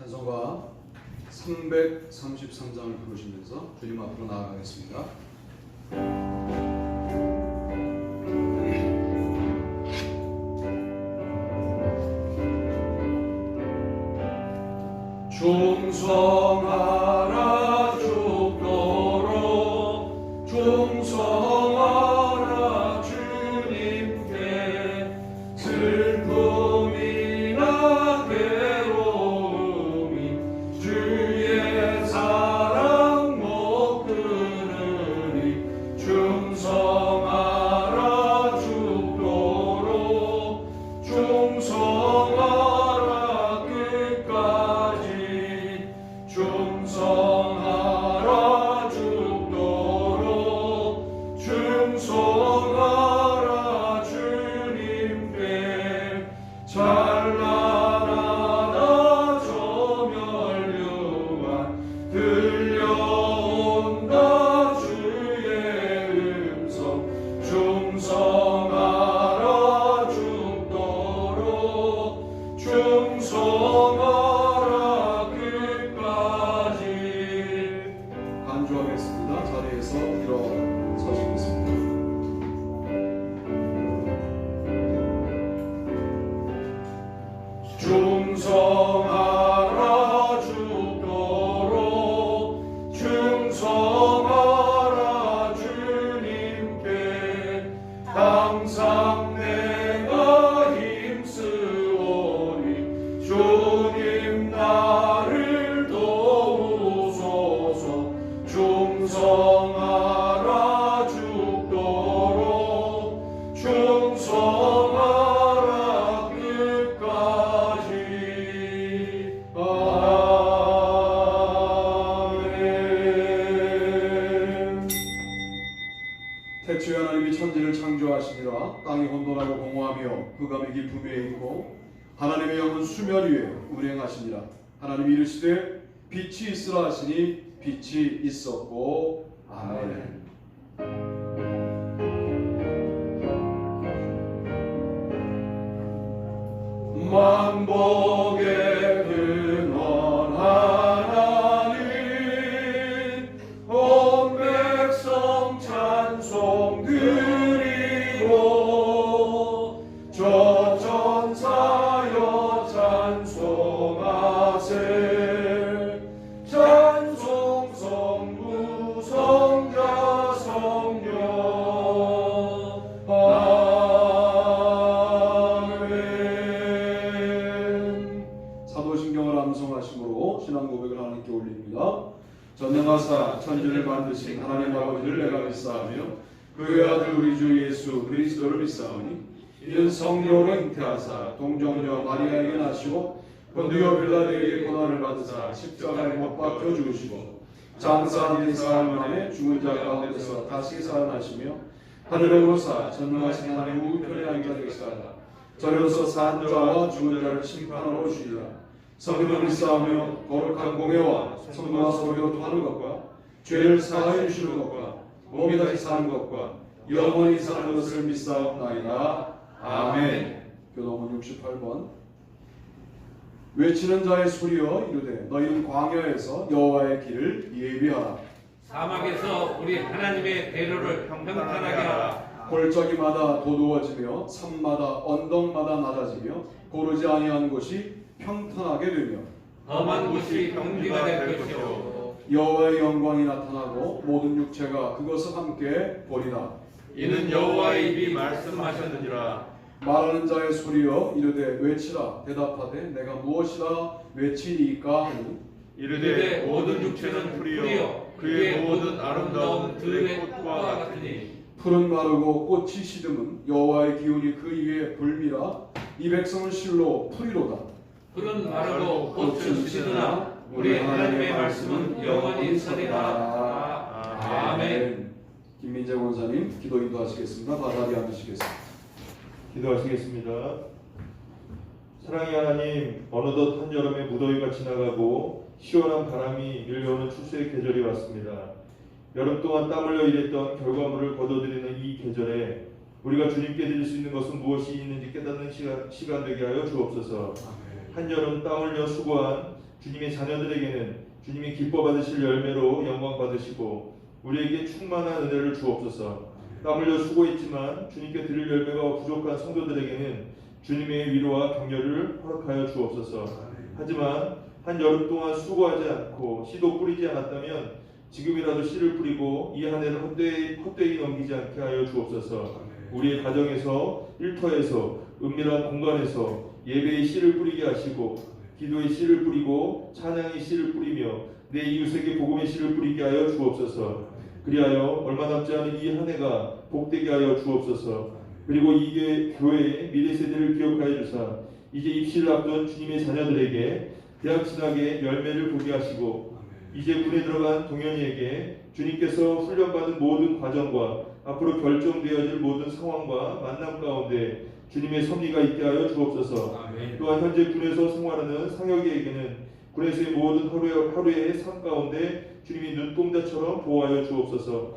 찬송가 333장을 부르시면서 주님 앞으로 나아가겠습니다. 충성하라 죽도록 충성하라 주님께 슬픔이나 괴로움이 주의 사랑 못 들으니 충성하라 죽도록 충성하라 끝까지 충성하라 죽도록 충성하라 주님께 찬란하다 저멸류관 들려온다 주의 음성 충성하라 죽도록 충성하라 끝까지. 간주하겠습니다. 자리에서 일어서시겠습니다. 충성하라 죽도록 충성하라 주님께 항상 내가 힘쓰오니 주님 나를 도우소서 충성하라 죽도록 충성하라 끝까지. 아멘. 태초에 하나님이 천지를 창조하시니라. 땅이 혼돈하고 공허하며 흑암의 깊음 위에 있고 하나님의 영은 수면 위에 운행하시니라. 하나님이 이르시되 빛이 있으라 하시니 빛이 있었고. 아멘. 만복의 근원 하나님 온 백성 찬송 드리고 저 전사여 찬송하세 찬송 성부 성자 성령. 아멘. 사도신경을 암송하심으로 신앙 고백을 하나님께 올립니다. 전능하사 천지를 만드신 하나님 아버지를 내가 믿사하며 그의 아들 우리 주 예수 그리스도를 믿사오니 이는 성령으로 잉태하사 동정녀 마리아에게 나시고 본디오 빌라도에게 고난을 받으사 십자가에 못 박혀 죽으시고 장사한 사흘 만에 죽은 자 가운데서 다시 살아나시며 하늘에 오르사 전능하신 하나님 우편에 앉아 계시다가 저리로서 산 자와 죽은 자를 심판하러 오시리라. 성령을 믿사하며 거룩한 공예와 성도와 소리로 통하는 것과 죄를 사하여 주시는 것과 몸이 다시 사는 것과 영원히 사는 것을 믿사옵나이다. 아멘. 교동문 68번. 외치는 자의 소리여 이르되 너희는 광야에서 여호와의 길을 예비하라. 사막에서 우리 하나님의 대로를 평탄하게 하라. 골짜기마다 도두어지며 산마다 언덕마다 낮아지며 고르지 아니한 곳이 평탄하게 되며 험한 곳이 평지가 될 것이요 여호와의 영광이 나타나고 모든 육체가 그것을 함께 보리라. 이는 여호와의 입이 말씀하셨느니라. 말하는 자의 소리여 이르되 외치라. 대답하되 내가 무엇이라 외치리이까 하니 이르되 모든 육체는 풀이요 그의 모든 아름다운 들의 꽃과 같으니 풀은 마르고 꽃이 시듬은 여호와의 기운이 그 위에 불미라. 이 백성은 실로 풀이로다. 푸른 마르고 꽃은 시드나 우리 하나님의 말씀은 영원히 서리라. 아멘. 김민재 원사님 기도 인도하시겠습니다. 다 자리에 앉으시겠습니다. 기도하시겠습니다. 사랑의 하나님, 어느덧 한여름의 무더위가 지나가고 시원한 바람이 밀려오는 추수의 계절이 왔습니다. 여름 동안 땀 흘려 일했던 결과물을 거둬들이는 이 계절에 우리가 주님께 드릴 수 있는 것은 무엇이 있는지 깨닫는 시간 되게 하여 주옵소서. 한여름 땀 흘려 수고한 주님의 자녀들에게는 주님이 기뻐 받으실 열매로 영광 받으시고 우리에게 충만한 은혜를 주옵소서. 땀 흘려 수고했지만 주님께 드릴 열매가 부족한 성도들에게는 주님의 위로와 격려를 허락하여 주옵소서. 하지만 한 여름 동안 수고하지 않고 씨도 뿌리지 않았다면 지금이라도 씨를 뿌리고 이 한 해를 헛되이 넘기지 않게 하여 주옵소서. 우리의 가정에서, 일터에서, 은밀한 공간에서 예배의 씨를 뿌리게 하시고 기도의 씨를 뿌리고 찬양의 씨를 뿌리며 내 이웃에게 복음의 씨를 뿌리게 하여 주옵소서. 그리하여 얼마 남지 않은 이 한 해가 복되게 하여 주옵소서. 그리고 이 교회의 미래 세대를 기억하여 주사 이제 입시를 앞둔 주님의 자녀들에게 대학 진학의 열매를 보게 하시고 이제 군에 들어간 동현이에게 주님께서 훈련받은 모든 과정과 앞으로 결정되어질 모든 상황과 만남 가운데 주님의 섭리가 있게 하여 주옵소서. 또한 현재 군에서 생활하는 상혁이에게는 군에서의 모든 하루의 삶 가운데 주님이 눈동자처럼 보호하여 주옵소서.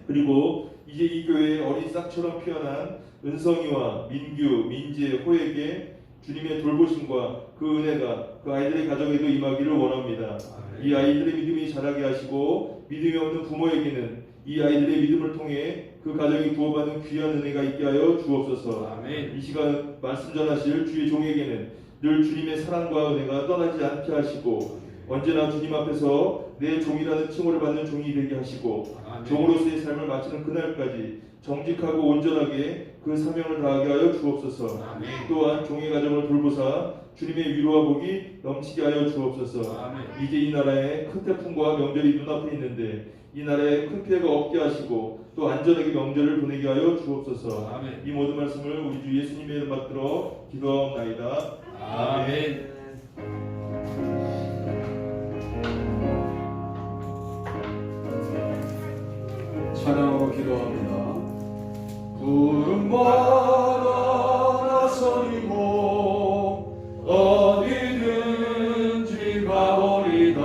그리고 이제 이 교회의 어린 싹처럼 피어난 은성이와 민규, 민재, 호에게 주님의 돌보심과 그 은혜가 그 아이들의 가정에도 임하기를 원합니다. 이 아이들의 믿음이 자라게 하시고 믿음이 없는 부모에게는 이 아이들의 믿음을 통해 그 가정이 부어받는 귀한 은혜가 있게 하여 주옵소서. 이 시간 말씀 전하실 주의 종에게는 늘 주님의 사랑과 은혜가 떠나지 않게 하시고 언제나 주님 앞에서 내 종이라는 칭호를 받는 종이 되게 하시고 종으로서의 삶을 마치는 그날까지 정직하고 온전하게 그 사명을 다하게 하여 주옵소서. 또한 종의 가정을 돌보사 주님의 위로와 복이 넘치게 하여 주옵소서. 이제 이 나라에 큰 태풍과 명절이 눈앞에 있는데 이 나라에 큰 피해가 없게 하시고 또 안전하게 명절을 보내게 하여 주옵소서. 이 모든 말씀을 우리 주 예수님의 이름 받들어 기도하옵나이다. 아멘. 찬양으로 기도합니다. 푸른 바다 나서리고 어디든지 가오리다.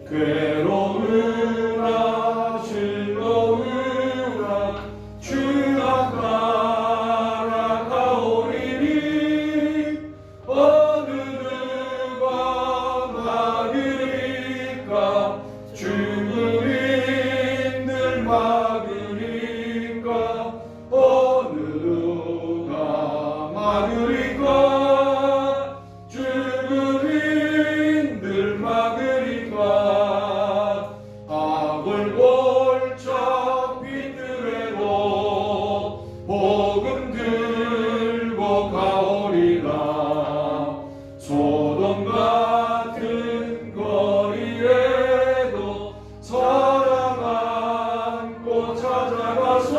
괴로우나 즐거우나 주 앞가라 가오리니 어느 누가 막으리까 주님들 막으리까 어느 누가 막으리까 주님들 막으리까 악을 골차 빛들에도 복음 들고 가오리라. 소돔 같은 거리에도 사랑 안고 찾아가서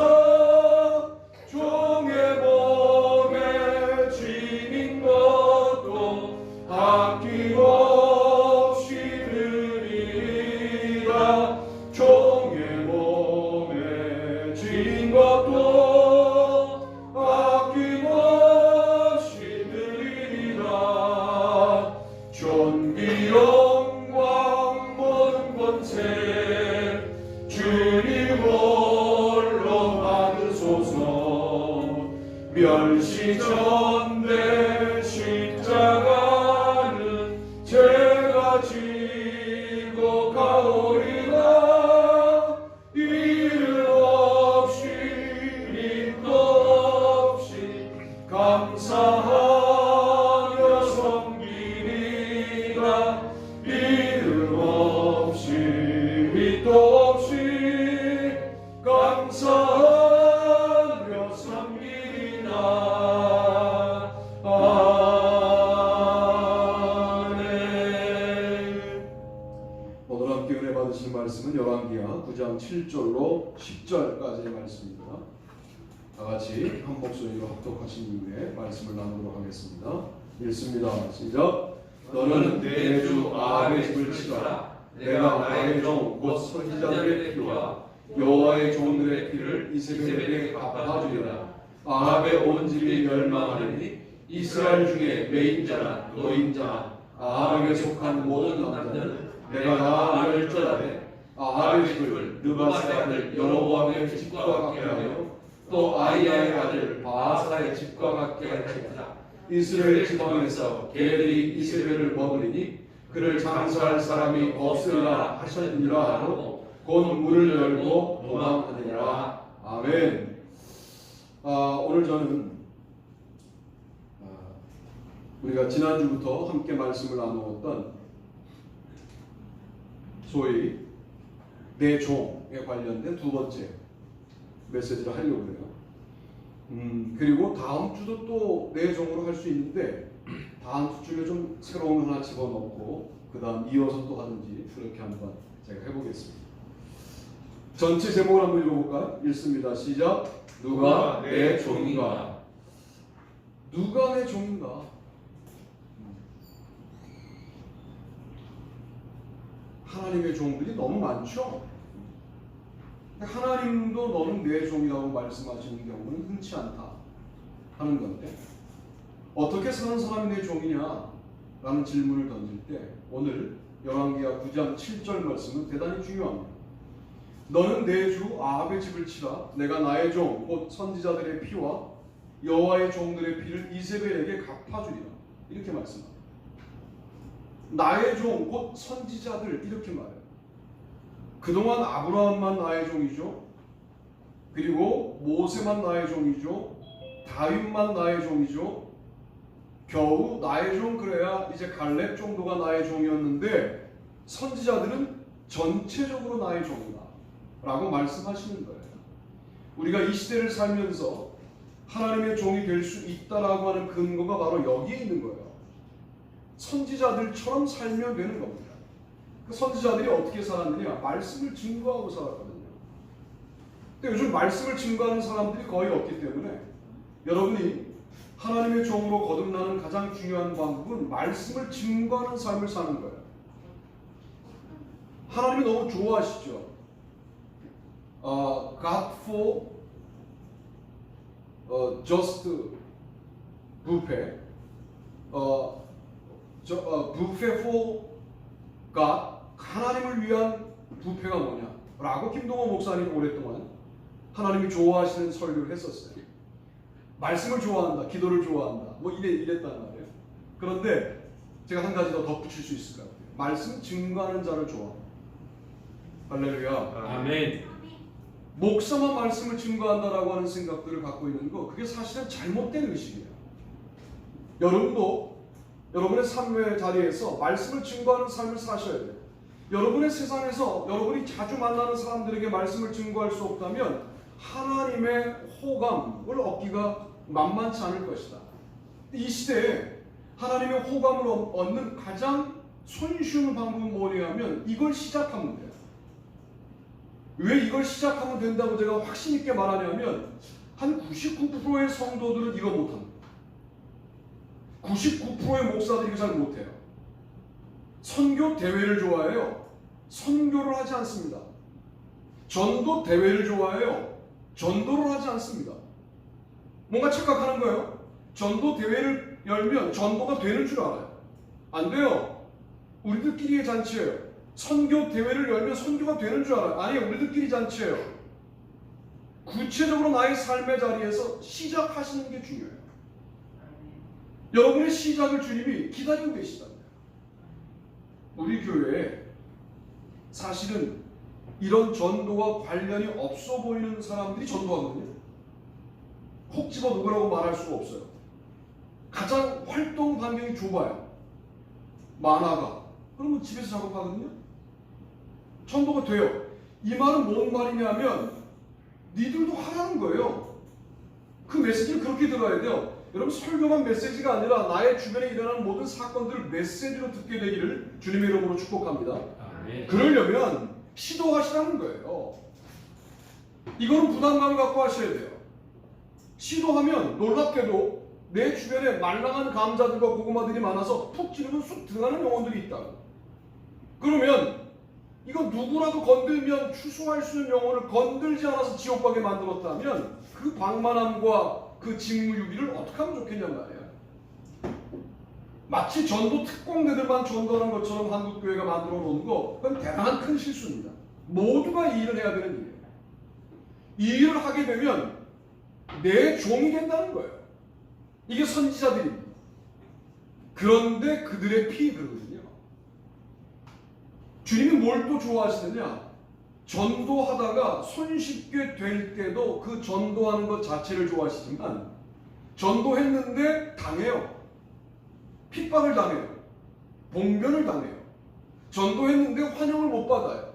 종의 몸에 지닌 것도 아낌없이 드리리라. 종의 몸에 지닌 것도 아낌없이 드리리라. 존귀 영광 모든 권세 주님 홀로 받으소서. 멸시전대 십자가는 제가 지고 가오리라. 이름 없이 림도 없이 감사하며 섬기리라. 이름 없이 림도 없이 감사하며 섬기리라. 아멘. 오늘 함께 은혜 받으실 말씀은 열왕기하 9장 7절로 10절까지의 말씀입니다. 다 같이 한 목소리로 합독하신 이후에 말씀을 나누도록 하겠습니다. 읽습니다. 시작. 너는 내 주 아합의 집을 치거라. 내가 나의 종 곧 선지자들의 피와 여호와의 종들의 피를 이세벨에게 갚아주리라. 아합의 온 집이 멸망하리니 이스라엘 중에 매인자나 노인자나 아합에게 속한 모든 남자는 내가 다 멸절하되 아합의 집을 느바스의 아들 여로보암의 집과 같게 하며 또 아이야의 아들 바아사의 집과 같게 할지라. 이스라엘 지방에서 개들이 이세벨을 먹으리니 그를 장사할 사람이 없으리라 하셨느니라 하고 곧 문을 열고 도망하니라. 아멘. 오늘 저는 우리가 지난주부터 함께 말씀을 나누었던 소위 내 종에 관련된 두 번째 메시지를 하려고 해요. 그리고 다음 주도 또 내 종으로 할 수 있는데 다음 주에 좀 새로운 하나 집어넣고 그 다음 이어서 또 하든지 그렇게 한번 제가 해보겠습니다. 전체 제목을 한번 읽어볼까요? 읽습니다. 시작. 누가 내 종인가? 누가 내 종인가? 하나님의 종들이 너무 많죠? 하나님도 너는 내 종이라고 말씀하시는 경우는 흔치 않다 하는 건데 어떻게 사는 사람이 내 종이냐? 라는 질문을 던질 때 오늘 열왕기하 9장 7절 말씀은 대단히 중요합니다. 너는 내 주 아합의 집을 치라. 내가 나의 종 곧 선지자들의 피와 여호와의 종들의 피를 이세벨에게 갚아주리라. 이렇게 말씀합니다. 나의 종 곧 선지자들 이렇게 말해요. 그동안 아브라함만 나의 종이죠. 그리고 모세만 나의 종이죠. 다윗만 나의 종이죠. 겨우 나의 종 그래야 이제 갈렙 정도가 나의 종이었는데 선지자들은 전체적으로 나의 종이다 라고 말씀하시는 거예요. 우리가 이 시대를 살면서 하나님의 종이 될 수 있다라고 하는 근거가 바로 여기에 있는 거예요. 선지자들처럼 살면 되는 겁니다. 그 선지자들이 어떻게 살았느냐? 말씀을 증거하고 살았거든요. 근데 요즘 말씀을 증거하는 사람들이 거의 없기 때문에 여러분이 하나님의 종으로 거듭나는 가장 중요한 방법은 말씀을 증거하는 삶을 사는 거예요. 하나님이 너무 좋아하시죠. God for just buffet, buffet for God, 하나님을 위한 부패가 뭐냐? 라고 김동호 목사님 오랫동안 하나님이 좋아하시는 설교를 했었어요. 말씀을 좋아한다, 기도를 좋아한다, 뭐 이랬단 말이에요. 그런데 제가 한 가지 더 덧붙일 수 있을 것 같아요. 말씀 증거하는 자를 좋아합니다. 할렐루야. 아멘. 목사만 말씀을 증거한다라고 하는 생각들을 갖고 있는 거, 그게 사실은 잘못된 의식이에요. 여러분도 여러분의 삶의 자리에서 말씀을 증거하는 삶을 사셔야 돼요. 여러분의 세상에서 여러분이 자주 만나는 사람들에게 말씀을 증거할 수 없다면 하나님의 호감을 얻기가 만만치 않을 것이다. 이 시대에 하나님의 호감을 얻는 가장 손쉬운 방법은 뭐냐면 이걸 시작하면 돼요. 왜 이걸 시작하면 된다고 제가 확신 있게 말하냐면 한 99%의 성도들은 이거 못합니다. 99%의 목사들이 이거 잘 못해요. 선교 대회를 좋아해요. 선교를 하지 않습니다. 전도 대회를 좋아해요. 전도를 하지 않습니다. 뭔가 착각하는 거예요. 전도 대회를 열면 전도가 되는 줄 알아요. 안 돼요. 우리들끼리의 잔치예요. 선교 대회를 열면 선교가 되는 줄 알아요. 아니에요. 우리들끼리 잔치예요. 구체적으로 나의 삶의 자리에서 시작하시는 게 중요해요. 여러분의 시작을 주님이 기다리고 계시답니다. 우리 교회에 사실은 이런 전도와 관련이 없어 보이는 사람들이 전도하거든요. 콕 집어 누구라고 말할 수가 없어요. 가장 활동 반경이 좁아요. 만화가. 그러면 집에서 작업하거든요. 전도가 돼요. 이 말은 뭔 말이냐면 니들도 하라는 거예요. 그 메시지를 그렇게 들어야 돼요. 여러분 설교만 메시지가 아니라 나의 주변에 일어나는 모든 사건들을 메시지로 듣게 되기를 주님의 이름으로 축복합니다. 아멘. 그러려면 시도하시라는 거예요. 이거는 부담감을 갖고 하셔야 돼요. 시도하면 놀랍게도 내 주변에 말랑한 감자들과 고구마들이 많아서 푹 찌르면 쑥 들어가는 영혼들이 있다고. 그러면 이거 누구라도 건들면 추수할 수 있는 영혼을 건들지 않아서 지옥 가게 만들었다면 그 방만함과 그 직무유기를 어떻게 하면 좋겠냔 말이야. 마치 전도 특공대들만 전도하는 것처럼 한국교회가 만들어 놓은 거, 그건 대단한 큰 실수입니다. 모두가 이 일을 해야 되는 일이에요. 이 일을 하게 되면 내 종이 된다는 거예요. 이게 선지자들입니다. 그런데 그들의 피 그러거든요. 주님이 뭘 또 좋아하시느냐? 전도하다가 손쉽게 될 때도 그 전도하는 것 자체를 좋아하시지만 전도했는데 당해요. 핍박을 당해요. 봉변을 당해요. 전도했는데 환영을 못 받아요.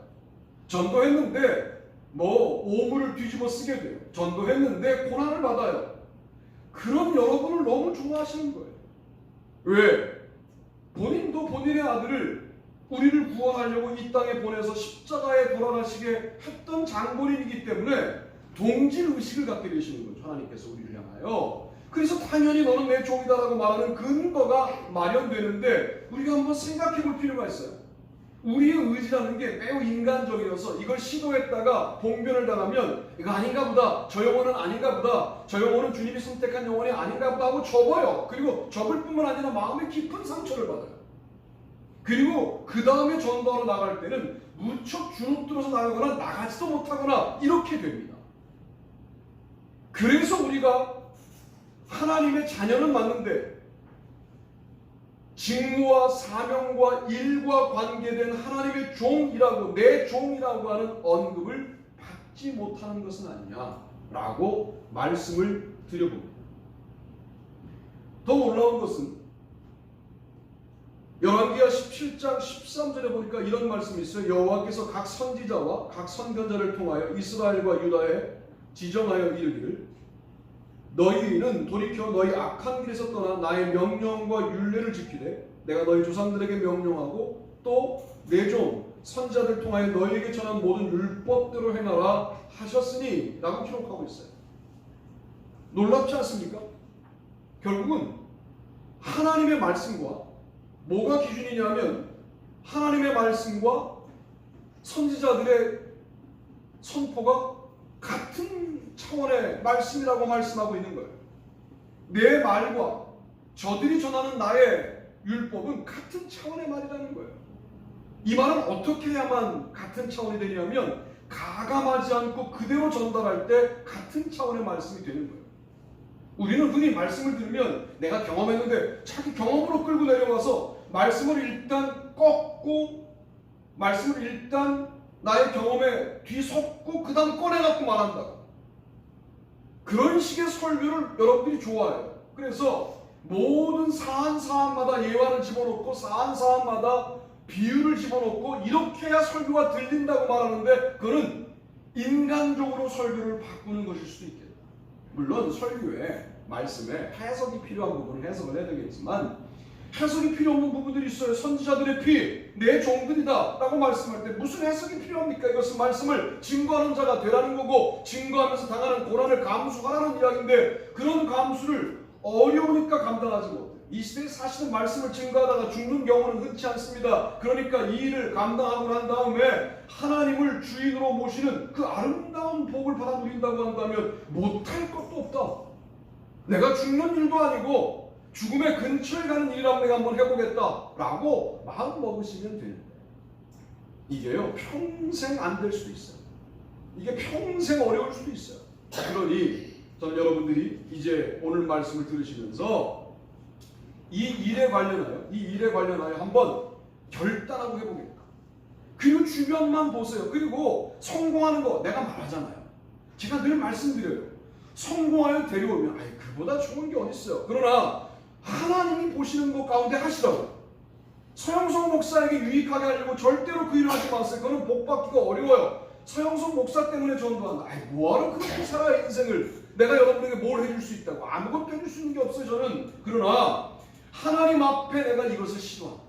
전도했는데 오물을 뒤집어 쓰게 돼요. 전도했는데 고난을 받아요. 그런 여러분을 너무 좋아하시는 거예요. 왜? 본인도 본인의 아들을 우리를 구원하려고 이 땅에 보내서 십자가에 돌아가시게 했던 장본인이기 때문에 동질 의식을 갖게 되시는 거죠. 하나님께서 우리를 향하여. 그래서 당연히 너는 내 종이다라고 말하는 근거가 마련되는데 우리가 한번 생각해 볼 필요가 있어요. 우리의 의지라는 게 매우 인간적이어서 이걸 시도했다가 봉변을 당하면 이거 아닌가 보다, 저 영혼은 아닌가 보다, 저 영혼은 주님이 선택한 영혼이 아닌가 보다 하고 접어요. 그리고 접을 뿐만 아니라 마음에 깊은 상처를 받아요. 그리고 그 다음에 전도하러 나갈 때는 무척 주눅들어서 나가거나 나가지도 못하거나 이렇게 됩니다. 그래서 우리가 하나님의 자녀는 맞는데 직무와 사명과 일과 관계된 하나님의 종이라고, 내 종이라고 하는 언급을 받지 못하는 것은 아니냐라고 말씀을 드려봅니다. 더 놀라운 것은 열왕기하 17장 13절에 보니까 이런 말씀이 있어요. 여호와께서 각 선지자와 각 선견자를 통하여 이스라엘과 유다에 지정하여 이르기를 너희는 돌이켜 너희 악한 길에서 떠나 나의 명령과 율례를 지키되 내가 너희 조상들에게 명령하고 또 내 종 선지자들 통하여 너희에게 전한 모든 율법대로 행하라 하셨으니 라고 기록하고 있어요. 놀랍지 않습니까? 결국은 하나님의 말씀과 뭐가 기준이냐면 하나님의 말씀과 선지자들의 선포가 같은 차원의 말씀이라고 말씀하고 있는 거예요. 내 말과 저들이 전하는 나의 율법은 같은 차원의 말이라는 거예요. 이 말은 어떻게 해야만 같은 차원이 되냐면 가감하지 않고 그대로 전달할 때 같은 차원의 말씀이 되는 거예요. 우리는 흔히 말씀을 들으면 내가 경험했는데 자기 경험으로 끌고 내려가서 말씀을 일단 꺾고 말씀을 일단 나의 경험에 뒤섞고 그 다음 꺼내갖고 말한다. 그런 식의 설교를 여러분들이 좋아해요. 그래서 모든 사안마다 예화를 집어넣고 사안마다 비유를 집어넣고 이렇게 해야 설교가 들린다고 말하는데 그거는 인간적으로 설교를 바꾸는 것일 수도 있겠다. 물론 설교에 말씀에 해석이 필요한 부분은 해석을 해야 되겠지만 해석이 필요 없는 부분들이 있어요. 선지자들의 피, 내 종들이다 라고 말씀할 때 무슨 해석이 필요합니까? 이것은 말씀을 증거하는 자가 되라는 거고 증거하면서 당하는 고난을 감수하라는 이야기인데 그런 감수를 어려우니까 감당하지 못해요. 이 시대에 사실은 말씀을 증거하다가 죽는 경우는 흔치 않습니다. 그러니까 이 일을 감당하고 난 다음에 하나님을 주인으로 모시는 그 아름다운 복을 받아 누린다고 한다면 못할 것도 없다. 내가 죽는 일도 아니고 죽음의 근처에 가는 일이라고 내가 한번 해보겠다 라고 마음 먹으시면 되는데 이게요 평생 안 될 수도 있어요. 이게 평생 어려울 수도 있어요. 그러니 저는 여러분들이 이제 오늘 말씀을 들으시면서 이 일에 관련하여 한번 결단하고 해보겠다. 그리고 주변만 보세요. 그리고 성공하는 거 내가 말하잖아요. 제가 늘 말씀드려요. 성공하여 데려오면 그보다 좋은 게 어디 있어요. 그러나 하나님이 보시는 것 가운데 하시라고. 서영석 목사에게 유익하게 하려고 절대로 그 일을 하지 마세요. 그거는 복받기가 어려워요. 서영석 목사 때문에 전도한다. 뭐하러 그렇게 살아야 인생을. 내가 여러분에게 뭘 해줄 수 있다고. 아무것도 해줄 수 있는 게 없어요 저는. 그러나 하나님 앞에 내가 이것을 시도한다.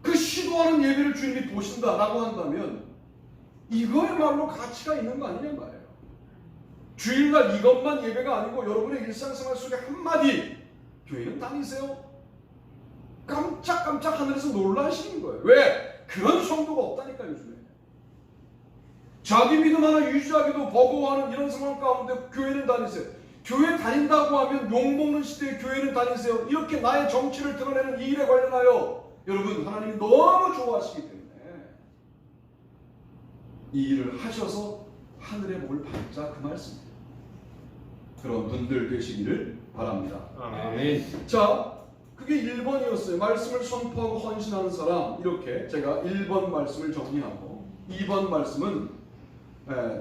그 시도하는 예배를 주님이 보신다라고 한다면 이거야말로 가치가 있는 거 아니냐 말이에요. 주일날 이것만 예배가 아니고 여러분의 일상생활 속에 한마디 교회는 다니세요? 깜짝깜짝 하늘에서 놀라시는 거예요. 왜? 그런 성도가 없다니까 요즘에. 자기 믿음 하나 유지하기도 버거워하는 이런 상황 가운데 교회는 다니세요. 교회 다닌다고 하면 욕먹는 시대에 교회는 다니세요. 이렇게 나의 정치를 드러내는 이 일에 관련하여 여러분 하나님이 너무 좋아하시기 때문에 이 일을 하셔서 하늘의 복을 받자 그 말씀입니다. 그런 분들 되시기를 바랍니다. 아멘. 자, 그게 1번이었어요. 말씀을 선포하고 헌신하는 사람. 이렇게 제가 1번 말씀을 정리하고 2번 말씀은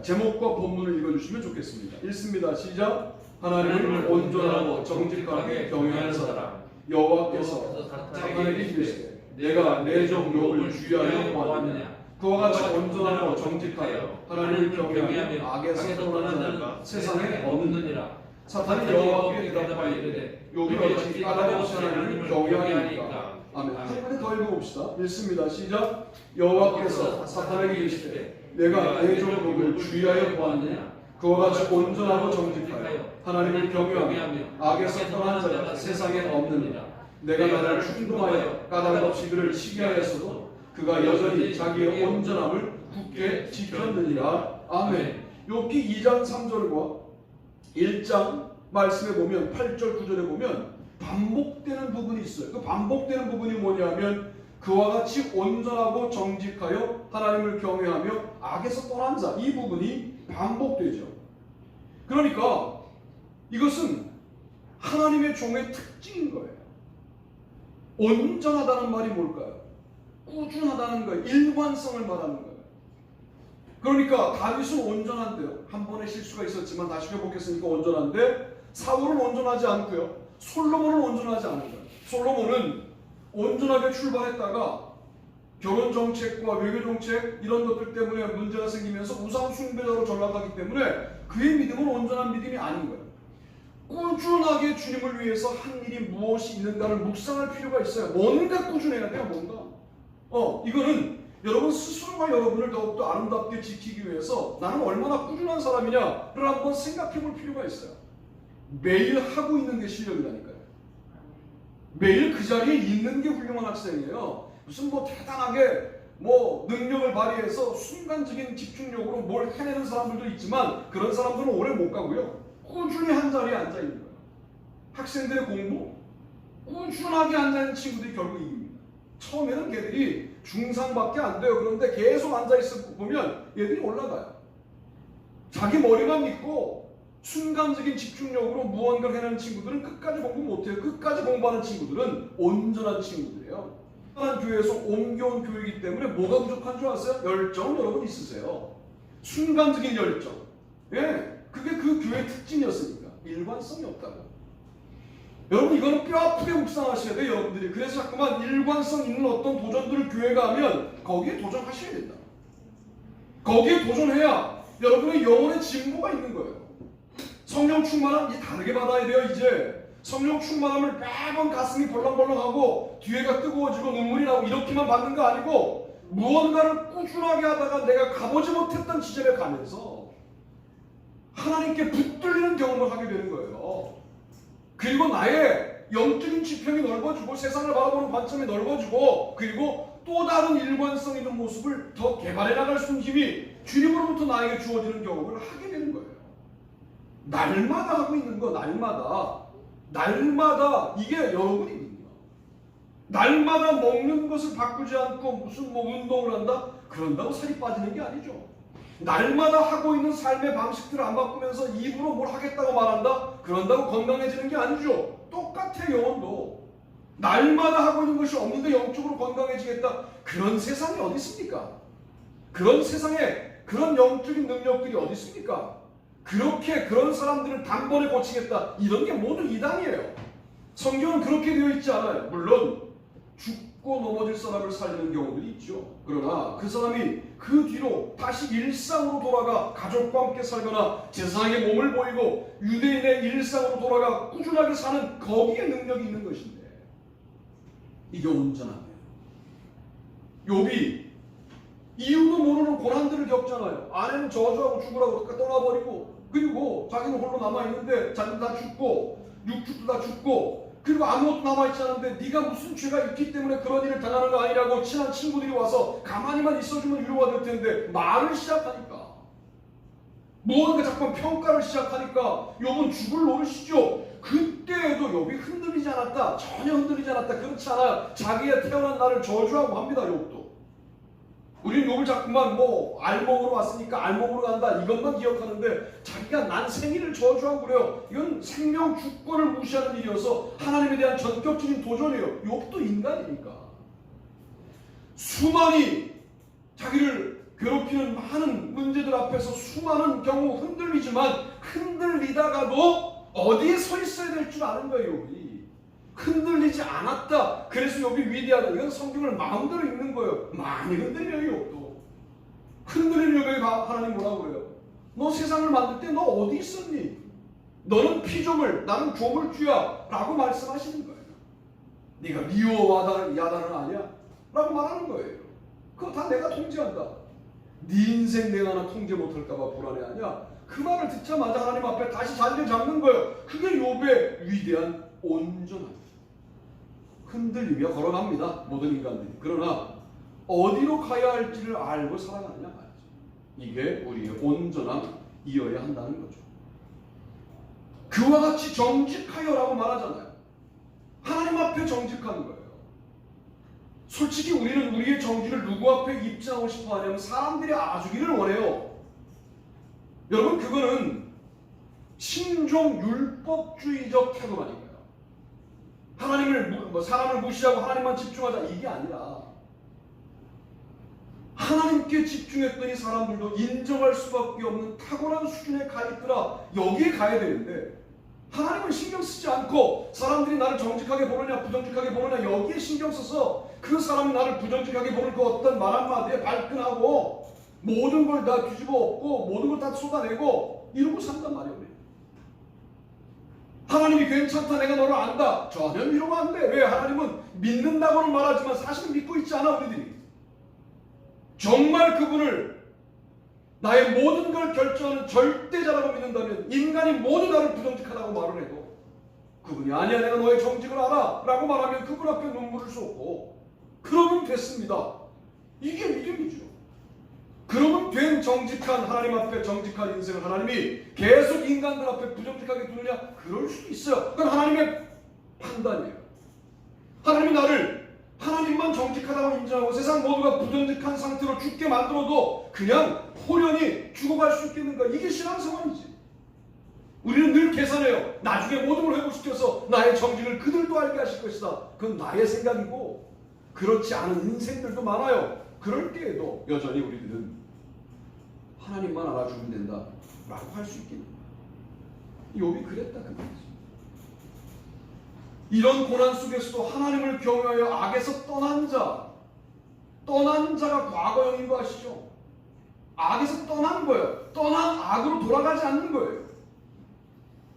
제목과 본문을 읽어주시면 좋겠습니다. 읽습니다. 시작. 하나님을 온전하고 정직하게 경외하는 사람 여호와께서 사탄에게 이르시되 내가 내 종 욥을 주의하여 보았느냐. 그와 같이 온전하고 정직하여 하나님을 경외하며 악에서 떠나는 자가 세상에 없느니라. 사탄이 여호와께 대답하여 이르되 욥이 어찌 까다로우신 하나님을 경외하니까. 아멘. 한 번에 더 읽어봅시다. 읽습니다. 시작. 여호와께서 사탄에게 이르시되 내가 내 종 욥을 주의하여 보았느냐. 그와 같이 온전하고 정직하여 하나님을 경외하며 악에서 떠나는 자가 세상에 없느니라. 내가 나를 충동하여 까닭없이 그를 치게 하였어도 그가 여전히 자기의 온전함을 굳게 지켰느니라. 아멘. 욥기 2장 3절과 1장 말씀에 보면 8절 9절에 보면 반복되는 부분이 있어요. 그 반복되는 부분이 뭐냐면 그와 같이 온전하고 정직하여 하나님을 경외하며 악에서 떠난 자, 이 부분이 반복되죠. 그러니까 이것은 하나님의 종의 특징인 거예요. 온전하다는 말이 뭘까요? 꾸준하다는 거예요. 일관성을 말하는 거예요. 그러니까 다윗은 온전한데요. 한 번의 실수가 있었지만 다시 회복했으니까 온전한데 사울은 온전하지 않고요. 솔로몬은 온전하지 않은 거예요. 솔로몬은 온전하게 출발했다가 결혼 정책과 외교 정책 이런 것들 때문에 문제가 생기면서 우상 숭배자로 전락하기 때문에 그의 믿음은 온전한 믿음이 아닌 거예요. 꾸준하게 주님을 위해서 한 일이 무엇이 있는가를 묵상할 필요가 있어요. 뭔가 꾸준해야 돼요. 뭔가. 이거는 여러분 스스로가 여러분을 더욱더 아름답게 지키기 위해서 나는 얼마나 꾸준한 사람이냐를 한번 생각해 볼 필요가 있어요. 매일 하고 있는 게 실력이라니까요. 매일 그 자리에 있는 게 훌륭한 학생이에요. 무슨 대단하게 능력을 발휘해서 순간적인 집중력으로 뭘 해내는 사람들도 있지만 그런 사람들은 오래 못 가고요. 꾸준히 한 자리에 앉아 있는 거예요. 학생들의 공부 꾸준하게 앉아 있는 친구들이 결국 이깁니다. 처음에는 걔들이 중상밖에 안 돼요. 그런데 계속 앉아 있어 보면 얘들이 올라가요. 자기 머리만 믿고 순간적인 집중력으로 무언가를 해내는 친구들은 끝까지 공부 못해요. 끝까지 공부하는 친구들은 온전한 친구들이에요. 한 교회에서 옮겨온 교회이기 때문에 뭐가 부족한 줄 아세요? 열정은 여러분 있으세요. 순간적인 열정. 그게 그 교회의 특징이었으니까. 일관성이 없다고. 여러분 이거는 뼈 아프게 묵상하셔야 돼요. 여러분들이. 그래서 자꾸만 일관성 있는 어떤 도전들을 교회가 하면 거기에 도전하셔야 된다. 거기에 도전해야 여러분의 영혼의 진보가 있는 거예요. 성령 충만함 이 다르게 받아야 돼요. 이제 성령 충만함을 매번 가슴이 벌렁벌렁하고 뒤에가 뜨거워지고 눈물이 나고 이렇게만 받는 거 아니고 무언가를 꾸준하게 하다가 내가 가보지 못했던 지점에 가면서 하나님께 붙들리는 경험을 하게 되는 거예요. 그리고 나의 영적인 지평이 넓어지고 세상을 바라보는 관점이 넓어지고 그리고 또 다른 일관성 있는 모습을 더 개발해 나갈 수 있는 힘이 주님으로부터 나에게 주어지는 경험을 하게 되는 거예요. 날마다 하고 있는 거, 날마다 이게 여러분입니다. 날마다 먹는 것을 바꾸지 않고 무슨 운동을 한다? 그런다고 살이 빠지는 게 아니죠. 날마다 하고 있는 삶의 방식들을 안 바꾸면서 입으로 뭘 하겠다고 말한다? 그런다고 건강해지는 게 아니죠. 똑같아요. 영혼도. 날마다 하고 있는 것이 없는데 영적으로 건강해지겠다? 그런 세상이 어디 있습니까? 그런 세상에 그런 영적인 능력들이 어디 있습니까? 그렇게 그런 사람들을 단번에 고치겠다. 이런 게 모두 이단이에요. 성경은 그렇게 되어 있지 않아요. 물론 죽고 넘어질 사람을 살리는 경우들이 있죠. 그러나 그 사람이 그 뒤로 다시 일상으로 돌아가 가족과 함께 살거나 제사장의 몸을 보이고 유대인의 일상으로 돌아가 꾸준하게 사는 거기에 능력이 있는 것인데 이게 온전한 거예요. 욥이 이유도 모르는 고난들을 겪잖아요. 아내는 저주하고 죽으라고 떠나버리고 그리고 자기는 홀로 남아있는데 자기는 다 죽고 육축도 다 죽고 그리고 아무것도 남아있지 않은데 네가 무슨 죄가 있기 때문에 그런 일을 당하는 거 아니라고 친한 친구들이 와서 가만히만 있어주면 위로가 될 텐데 말을 시작하니까 무언가 자꾸 평가를 시작하니까 욥은 죽을 노릇이죠. 그때에도 욥이 흔들리지 않았다. 전혀 흔들리지 않았다. 그렇지 않아. 자기의 태어난 날을 저주하고 합니다. 욥도. 우리는 욥을 자꾸만 뭐 알목으로 왔으니까 알목으로 간다 이것만 기억하는데 자기가 난 생일을 저주하고 그래요. 이건 생명 주권을 무시하는 일이어서 하나님에 대한 전격적인 도전이에요. 욥도 인간이니까. 수많이 자기를 괴롭히는 많은 문제들 앞에서 수많은 경우 흔들리지만 흔들리다가도 어디에 서 있어야 될 줄 아는 거예요. 욥이. 흔들리지 않았다. 그래서 욥이 위대하다. 이건 성경을 마음대로 읽는 거예요. 많이 흔들려요. 욥도. 흔들리는 욥에게 하나님 뭐라고 그래요? 너 세상을 만들 때 너 어디 있었니? 너는 피조물, 나는 조물주야 라고 말씀하시는 거예요. 네가 미워와 야단은 아니야? 라고 말하는 거예요. 그거 다 내가 통제한다. 네 인생 내가 하나 통제 못할까 봐 불안해하냐? 그 말을 듣자마자 하나님 앞에 다시 자리를 잡는 거예요. 그게 욥의 위대한 온전함. 흔들리며 걸어갑니다. 모든 인간들이. 그러나 어디로 가야 할지를 알고 살아가느냐 말이죠. 이게 우리의 온전함이어야 한다는 거죠. 그와 같이 정직하여라고 말하잖아요. 하나님 앞에 정직한 거예요. 솔직히 우리는 우리의 정직을 누구 앞에 입증하고 싶어 하냐면 사람들이 알아주기를 원해요. 여러분 그거는 신종 율법주의적 태도라니까요. 하나님을 사람을 무시하고 하나님만 집중하자 이게 아니라 하나님께 집중했더니 사람들도 인정할 수밖에 없는 탁월한 수준에 가 있더라. 여기에 가야 되는데 하나님은 신경 쓰지 않고 사람들이 나를 정직하게 보느냐 부정직하게 보느냐 여기에 신경 써서 그 사람이 나를 부정직하게 보는 그 어떤 말 한마디에 발끈하고 모든 걸 다 뒤집어 엎고 모든 걸 다 쏟아내고 이러고 산단 말이에요. 하나님이 괜찮다 내가 너를 안다 전혀 이러면 안 돼. 왜? 하나님은 믿는다고는 말하지만 사실은 믿고 있지 않아. 우리들이 정말 그분을 나의 모든 걸 결정하는 절대자라고 믿는다면 인간이 모두 나를 부정직하다고 말을 해도 그분이 아니야 내가 너의 정직을 알아 라고 말하면 그분 앞에 눈물을 쏟고 그러면 됐습니다. 이게 믿음이죠. 그러면 된 정직한 하나님 앞에 정직한 인생을 하나님이 계속 인간들 앞에 부정직하게 두느냐? 그럴 수도 있어요. 그건 하나님의 판단이에요. 하나님이 나를 하나님만 정직하다고 인정하고 세상 모두가 부정직한 상태로 죽게 만들어도 그냥 호련히 죽어갈 수 있겠는가? 이게 신앙생활이지. 우리는 늘 계산해요. 나중에 모든 걸 회복시켜서 나의 정직을 그들도 알게 하실 것이다. 그건 나의 생각이고 그렇지 않은 인생들도 많아요. 그럴 때에도 여전히 우리들은 하나님만 알아주면 된다 라고 할 수 있겠는가? 욥이 그랬다 그 말이지. 이런 고난 속에서도 하나님을 경외하여 악에서 떠난 자가 과거형인 거 아시죠? 악에서 떠난 거예요. 떠난 악으로 돌아가지 않는 거예요.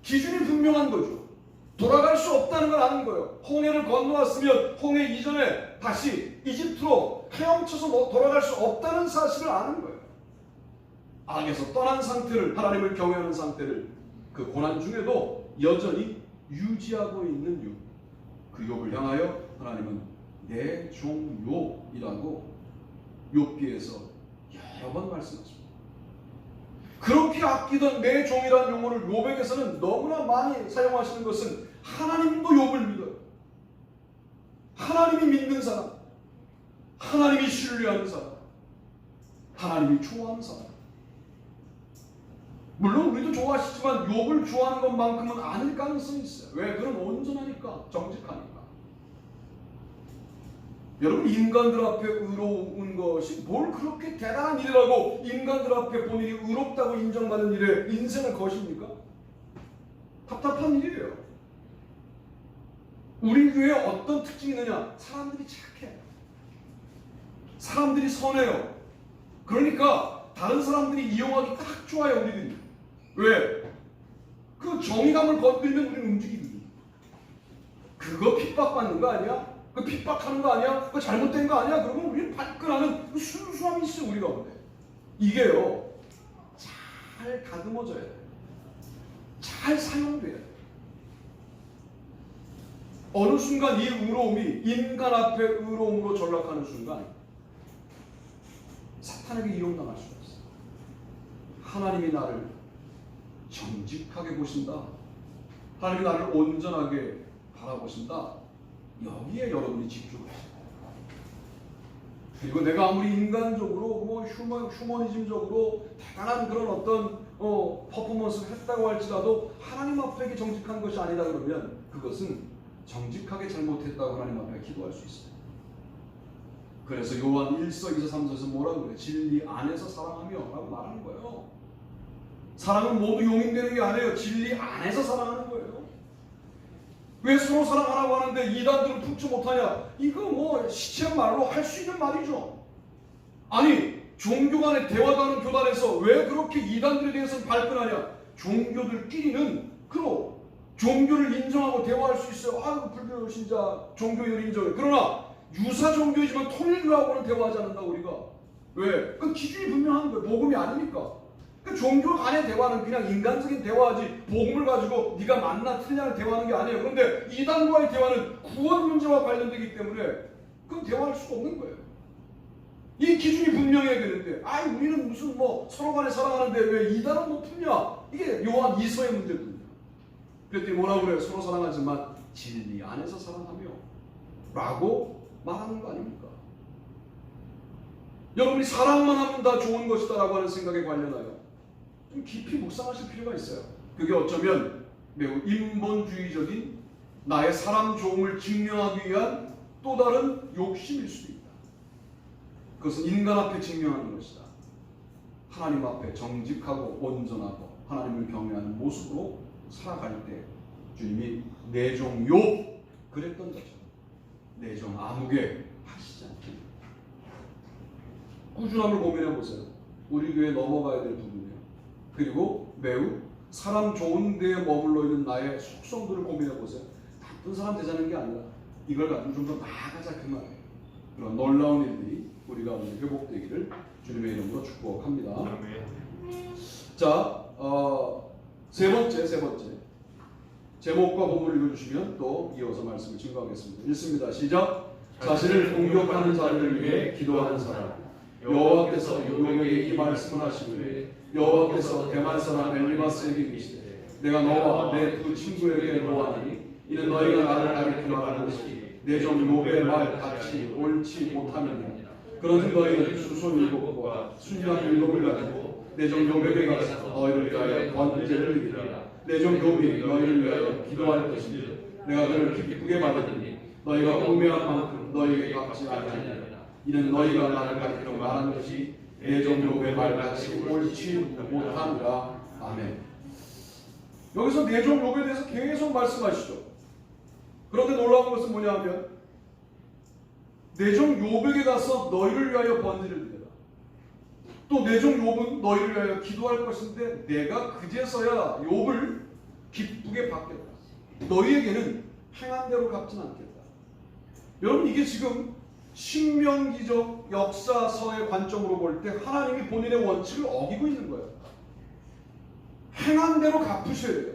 기준이 분명한 거죠. 돌아갈 수 없다는 걸 아는 거예요. 홍해를 건너왔으면 홍해 이전에 다시 이집트로 헤엄쳐서 돌아갈 수 없다는 사실을 아는 거예요. 악에서 떠난 상태를 하나님을 경외하는 상태를 그 고난 중에도 여전히 유지하고 있는 욥. 그 욥을 향하여 하나님은 내 종 욥이라고 욥기에서 여러 번 말씀하십니다. 그렇게 아끼던 내 종이라는 용어를 욥에게서는 너무나 많이 사용하시는 것은 하나님도 욥을 믿어요. 하나님이 믿는 사람, 하나님이 신뢰하는 사람, 하나님이 좋아하는 사람. 물론 우리도 좋아하시지만 욥을 좋아하는 것만큼은 아닐 가능성이 있어요. 왜? 그는 온전하니까, 정직하니까. 여러분 인간들 앞에 의로운 것이 뭘 그렇게 대단한 일이라고 인간들 앞에 본인이 의롭다고 인정받는 일에 인생을 거십니까? 답답한 일이에요. 우리 교회에 어떤 특징이 있느냐? 사람들이 착해. 사람들이 선해요. 그러니까 다른 사람들이 이용하기 딱 좋아요. 우리들이. 왜? 그 정의감을 건드리면 우리는 움직이거든요. 그거 핍박받는 거 아니야? 그 핍박하는 거 아니야? 그거 잘못된 거 아니야? 그러면 우리는 발끈하는 그 순수함이 있어요. 우리 가운데. 이게요. 잘 다듬어져야 돼요. 잘 사용돼야 돼요. 어느 순간 이 의로움이 인간 앞에 의로움으로 전락하는 순간 사탄에게 이용당할 수가 있어요. 하나님이 나를 정직하게 보신다. 하나님이 나를 온전하게 바라보신다. 여기에 여러분이 집중하셔야 돼요. 그리고 내가 아무리 인간적으로 뭐 휴머니즘적으로 대단한 그런 어떤 퍼포먼스를 했다고 할지라도 하나님 앞에 정직한 것이 아니다 그러면 그것은 정직하게 잘못했다고 하나님 앞에 기도할 수 있어요. 그래서 요한 1서 2서 3서에서 뭐라고 그래? 진리 안에서 사랑하며 라고 말하는 거예요. 사랑은 모두 용인되는 게 아니에요. 진리 안에서 사랑하는 거예요. 왜 서로 사랑하라고 하는데 이단들은 붙지 못하냐? 이거 뭐 시체 말로 할 수 있는 말이죠. 아니 종교 간의 대화도 하는 교단에서 왜 그렇게 이단들에 대해서는 발끈하냐? 종교들끼리는 그로 종교를 인정하고 대화할 수 있어요. 아 불교 신자 종교를 인정해. 그러나 유사 종교이지만 통일교하고는 대화하지 않는다고 우리가. 왜? 그 기준이 분명한 거예요. 복음이 아니니까. 그 종교 간의 대화는 그냥 인간적인 대화하지 복음을 가지고 네가 맞나 틀리냐를 대화하는 게 아니에요. 그런데 이단과의 대화는 구원 문제와 관련되기 때문에 그건 대화할 수가 없는 거예요. 이 기준이 분명해야 되는데 아이 우리는 무슨 뭐 서로 간에 사랑하는데 왜 이단은 못 푸냐? 이게 요한 2서의 문제거든요. 그랬더니 뭐라고 그래요? 서로 사랑하지만 진리 안에서 사랑하며 라고 말하는 거 아닙니까? 여러분이 사랑만 하면 다 좋은 것이다 라고 하는 생각에 관련하여 좀 깊이 묵상하실 필요가 있어요. 그게 어쩌면 매우 인본주의적인 나의 사람 좋음을 증명하기 위한 또 다른 욕심일 수도 있다. 그것은 인간 앞에 증명하는 것이다. 하나님 앞에 정직하고 온전하고 하나님을 경외하는 모습으로 살아갈 때 주님이 내 종 욥 그랬던 거죠. 내 종 아무개 하시지 않겠냐. 꾸준함을 고민해 보세요. 우리 교회 넘어가야 될 부분이에요. 그리고 매우 사람 좋은 데에 머물러 있는 나의 속성들을 고민해 보세요. 나쁜 사람 되자는 게 아니라 이걸 가지고 좀 더 나아가자 그 말이에요. 그런 놀라운 일들이 우리가 오늘 회복되기를 주님의 이름으로 축복합니다. 자, 세 번째 제목과 본문을 읽어주시면 또 이어서 말씀을 증거하겠습니다. 읽습니다. 시작. 자신을 공격하는 자들을 위해 기도하는 사람. 여호와께서 욥에게 이 말씀을 하시되 여호와께서 대만 사람 엘리바스에게 이르시되 내가 너와 내 두 친구에게 노하니 이는 너희가 나를 가리켜 말하는 것이 내 종 욥의 말 같이 옳지 못함이니라. 그런즉 너희는 수소 7곳과 순양 7을 가지고 내 종 욥에게 가서 너희를 위하여 번제를 드리라. 내 종 욥이 너희를 위하여 기도할 것인지 내가 그를 기쁘게 받으니 너희가 우매한 만큼 너희에게 갚지 아니하리라. 이는 너희가 나를 가리켜 말한 것이 내 종 욥의 말같이 옳지 못함이라. 아멘. 여기서 내 종 욥에 대해서 계속 말씀하시죠. 그런데 놀라운 것은 뭐냐면 내 종 욥에게 가서 너희를 위하여 번제를 드려라. 또 내 종 욥은 너희를 위하여 기도할 것인데 내가 그제서야 욥을 기쁘게 받겠다. 너희에게는 행한 대로 갚지는 않겠다. 여러분 이게 지금 신명기적 역사서의 관점으로 볼 때 하나님이 본인의 원칙을 어기고 있는 거예요. 행한 대로 갚으셔야 돼요.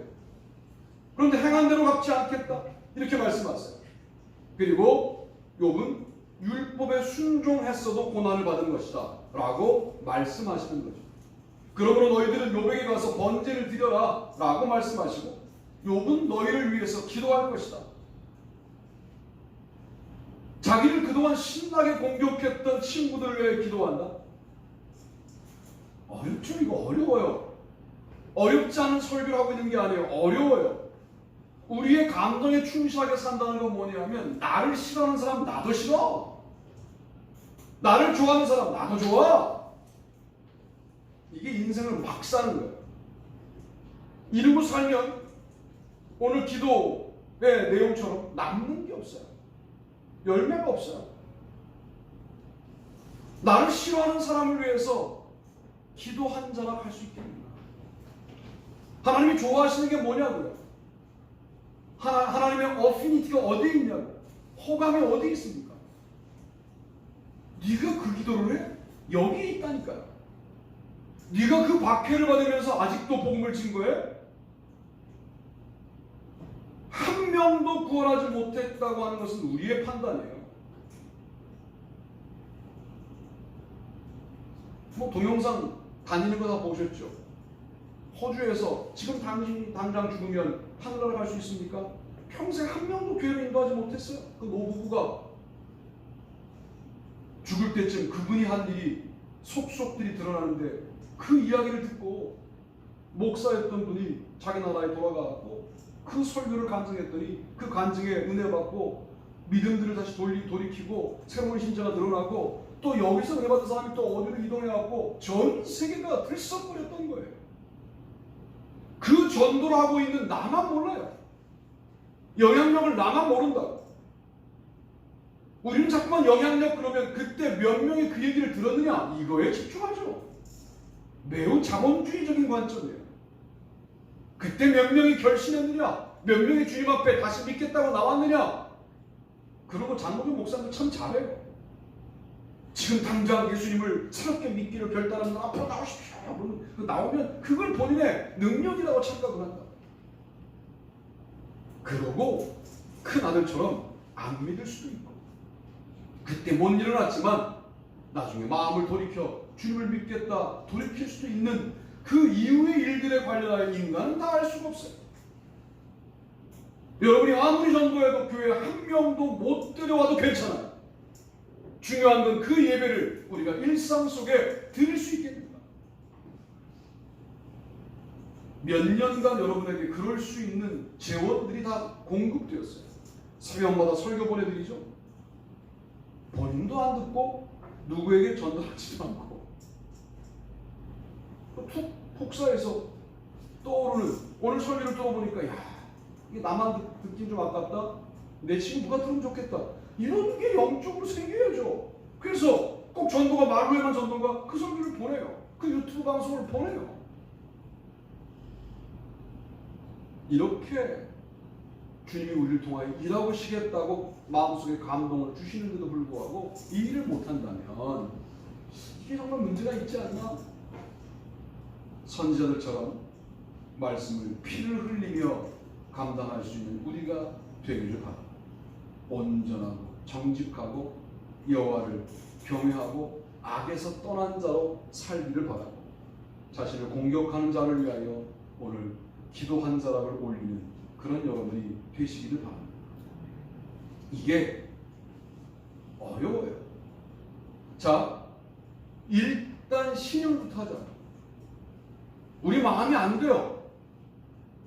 그런데 행한 대로 갚지 않겠다 이렇게 말씀하세요. 그리고 욥은 율법에 순종했어도 고난을 받은 것이다 라고 말씀하시는 거죠. 그러므로 너희들은 욥에게 가서 번제를 드려라 라고 말씀하시고 욥은 너희를 위해서 기도할 것이다. 자기를 그동안 신나게 공격했던 친구들을 위해 기도한다? 어렵죠. 이거 어려워요. 어렵지 않은 설교를 하고 있는 게 아니에요. 어려워요. 우리의 감정에 충실하게 산다는 건 뭐냐면 나를 싫어하는 사람 나도 싫어. 나를 좋아하는 사람 나도 좋아. 이게 인생을 막 사는 거예요. 이러고 살면 오늘 기도의 내용처럼 남는 게 없어요. 열매가 없어요. 나를 싫어하는 사람을 위해서 기도 한 자락 할 수 있겠는가? 하나님이 좋아하시는 게 뭐냐고요? 하나님의 어피니티가 어디에 있냐고? 호감이 어디에 있습니까? 네가 그 기도를 해? 여기에 있다니까요. 네가 그 박해를 받으면서 아직도 복음을 증거해? 한 명도 구원하지 못했다고 하는 것은 우리의 판단이에요. 뭐 동영상 다니는 거 다 보셨죠? 호주에서 지금 당장 죽으면 하늘나라 갈 수 있습니까? 평생 한 명도 교회를 인도하지 못했어요. 그 노부부가 죽을 때쯤 그분이 한 일이 속속들이 드러나는데 그 이야기를 듣고 목사였던 분이 자기 나라에 돌아가고 그 설교를 간증했더니 그 간증에 은혜 받고 믿음들을 다시 돌이키고 새로운 신자가 늘어나고 또 여기서 은혜 받은 사람이 또 어디로 이동해갖고 전 세계가 들썩거렸던 거예요. 그 전도를 하고 있는 나만 몰라요. 영향력을 나만 모른다고. 우리는 자꾸만 영향력 그러면 그때 몇 명이 그 얘기를 들었느냐 이거에 집중하죠. 매우 자본주의적인 관점이에요. 그때 몇 명이 결심했느냐, 몇 명이 주님 앞에 다시 믿겠다고 나왔느냐. 그런 거 장로교 목사님들 참 잘해요. 지금 당장 예수님을 새롭게 믿기로 결단하는 분 앞으로 나오십시오. 나오면 그걸 본인의 능력이라고 착각을 한다. 그러고 큰 아들처럼 안 믿을 수도 있고 그때 못 일어났지만 나중에 마음을 돌이켜 주님을 믿겠다 돌이킬 수도 있는 그 이후의 일들에 관련하여 인간은 다 알 수가 없어요. 여러분이 아무리 전도해도 교회 한 명도 못 데려와도 괜찮아요. 중요한 건 그 예배를 우리가 일상 속에 드릴 수 있게 됩니다. 몇 년간 여러분에게 그럴 수 있는 재원들이 다 공급되었어요. 새벽마다 설교 보내드리죠. 본인도 안 듣고 누구에게 전달하지도 않고 폭사에서 떠오르는 오늘 설교를 들어보니까 야 이게 나만 듣긴 좀 아깝다. 내 친구 누가 들으면 좋겠다. 이런 게 영적으로 생겨야죠. 그래서 꼭 전도가 말로에만 전도가 그 설교를 보내요. 그 유튜브 방송을 보내요. 이렇게 주님이 우리를 통하여 일하시겠다고 마음속에 감동을 주시는데도 불구하고 이 일을 못한다면 이게 정말 문제가 있지 않나? 선지자들처럼 말씀을 피를 흘리며 감당할 수 있는 우리가 되기를 바랍니다. 온전하고 정직하고 여호와를 경외하고 악에서 떠난 자로 살기를 바라고 자신을 공격하는 자를 위하여 오늘 기도 한 자락을 올리는 그런 여러분이 되시기를 바랍니다. 이게 어려워요. 자, 일단 신용부터 하자. 우리 마음이 안 돼요.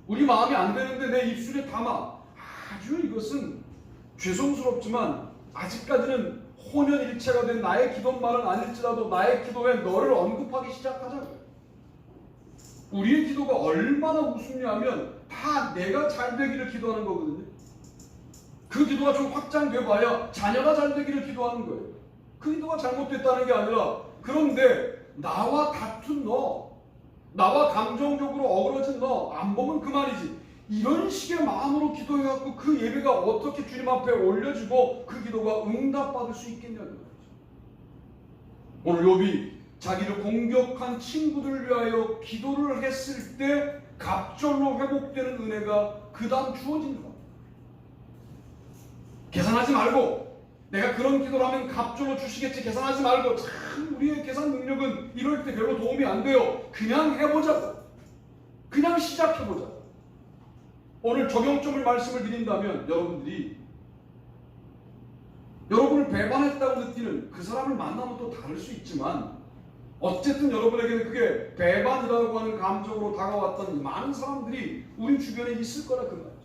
우리 마음이 안 되는데 내 입술에 담아. 아주 이것은 죄송스럽지만 아직까지는 혼연일체가 된 나의 기도말은 아닐지라도 나의 기도에 너를 언급하기 시작하자고요. 우리의 기도가 얼마나 우습냐면 다 내가 잘 되기를 기도하는 거거든요. 그 기도가 좀 확장돼 봐야 자녀가 잘 되기를 기도하는 거예요. 그 기도가 잘못됐다는 게 아니라 그런데 나와 다툰 너, 나와 감정적으로 어그러진 너 안 보면 그만이지. 이런 식의 마음으로 기도해갖고 그 예배가 어떻게 주님 앞에 올려지고 그 기도가 응답받을 수 있겠냐는 거죠. 오늘 욥이 자기를 공격한 친구들을 위하여 기도를 했을 때 갑절로 회복되는 은혜가 그 다음 주어지는 겁니다. 계산하지 말고 내가 그런 기도를 하면 갑절로 주시겠지 계산하지 말고 참 우리의 계산 능력은 이럴 때 별로 도움이 안 돼요. 그냥 해보자고. 그냥 시작해보자. 오늘 적용점을 말씀을 드린다면 여러분들이 여러분을 배반했다고 느끼는 그 사람을 만나면 또 다를 수 있지만 어쨌든 여러분에게는 그게 배반이라고 하는 감정으로 다가왔던 많은 사람들이 우리 주변에 있을 거라 그 말이죠.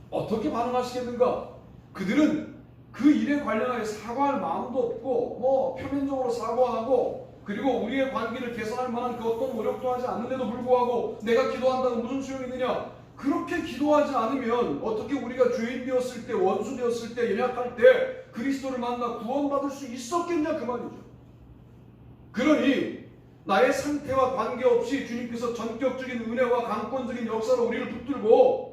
어떻게 반응하시겠는가? 그들은 그 일에 관련하여 사과할 마음도 없고 뭐 표면적으로 사과하고 그리고 우리의 관계를 개선할 만한 그 어떤 노력도 하지 않는데도 불구하고 내가 기도한다고 무슨 소용이 있느냐? 그렇게 기도하지 않으면 어떻게 우리가 죄인 되었을 때 원수 되었을 때 연약할 때 그리스도를 만나 구원받을 수 있었겠냐 그 말이죠. 그러니 나의 상태와 관계없이 주님께서 전격적인 은혜와 강권적인 역사로 우리를 붙들고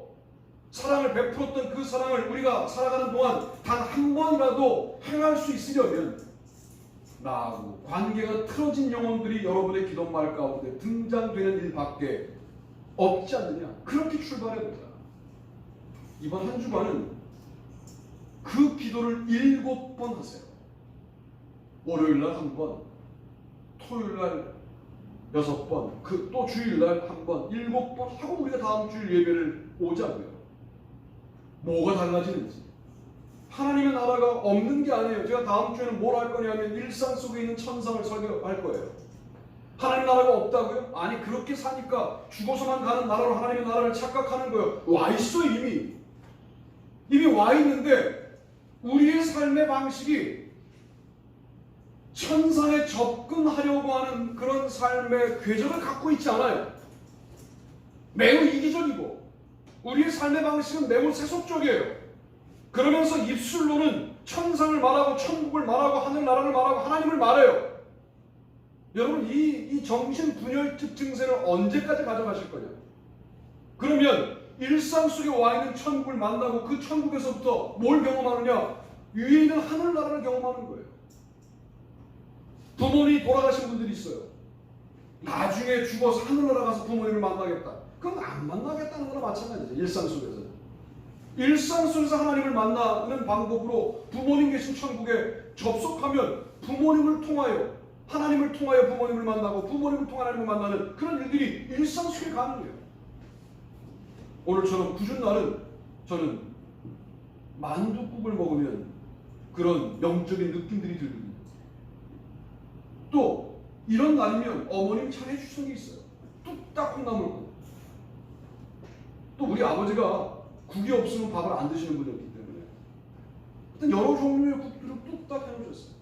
사랑을 베풀었던 그 사랑을 우리가 살아가는 동안 단 한 번이라도 행할 수 있으려면 나하고 관계가 틀어진 영혼들이 여러분의 기도말 가운데 등장되는 일밖에 없지 않느냐. 그렇게 출발해보자. 이번 한 주간은 그 기도를 7번 하세요. 월요일날 한 번, 토요일날 6번, 또 주일날 한 번, 7번 하고 우리가 다음 주일 예배를 오자고요. 뭐가 달라지는지. 하나님의 나라가 없는 게 아니에요. 제가 다음 주에는 뭘 할 거냐면 일상 속에 있는 천상을 설교할 거예요. 하나님 나라가 없다고요? 아니 그렇게 사니까 죽어서만 가는 나라로 하나님의 나라를 착각하는 거예요. 와 있어 이미 와 있는데 우리의 삶의 방식이 천상에 접근하려고 하는 그런 삶의 궤적을 갖고 있지 않아요. 매우 이기적이고 우리의 삶의 방식은 매우 세속적이에요. 그러면서 입술로는 천상을 말하고 천국을 말하고 하늘나라를 말하고 하나님을 말해요. 여러분 이 정신분열증 증세를 언제까지 가져가실 거냐? 그러면 일상 속에 와 있는 천국을 만나고 그 천국에서부터 뭘 경험하느냐? 위에 있는 하늘나라를 경험하는 거예요. 부모님이 돌아가신 분들이 있어요. 나중에 죽어서 하늘나라 가서 부모님을 만나겠다. 그럼 안 만나겠다는 거나 마찬가지죠. 일상 속에서. 일상 속에서 하나님을 만나는 방법으로 부모님 계신 천국에 접속하면 부모님을 통하여 하나님을 통하여 부모님을 만나고 부모님을 통하여 하나님을 만나는 그런 일들이 일상 속에 가능해요. 오늘처럼 굳은 날은 저는 만둣국을 먹으면 그런 영적인 느낌들이 들거든요. 또 이런 날이면 어머님이 잘 해주시는 게 있어요. 뚝딱 콩나물국. 또 우리 아버지가 국이 없으면 밥을 안 드시는 분이었기 때문에 일단 여러 종류의 국들을 뚝딱 해놓으셨어요.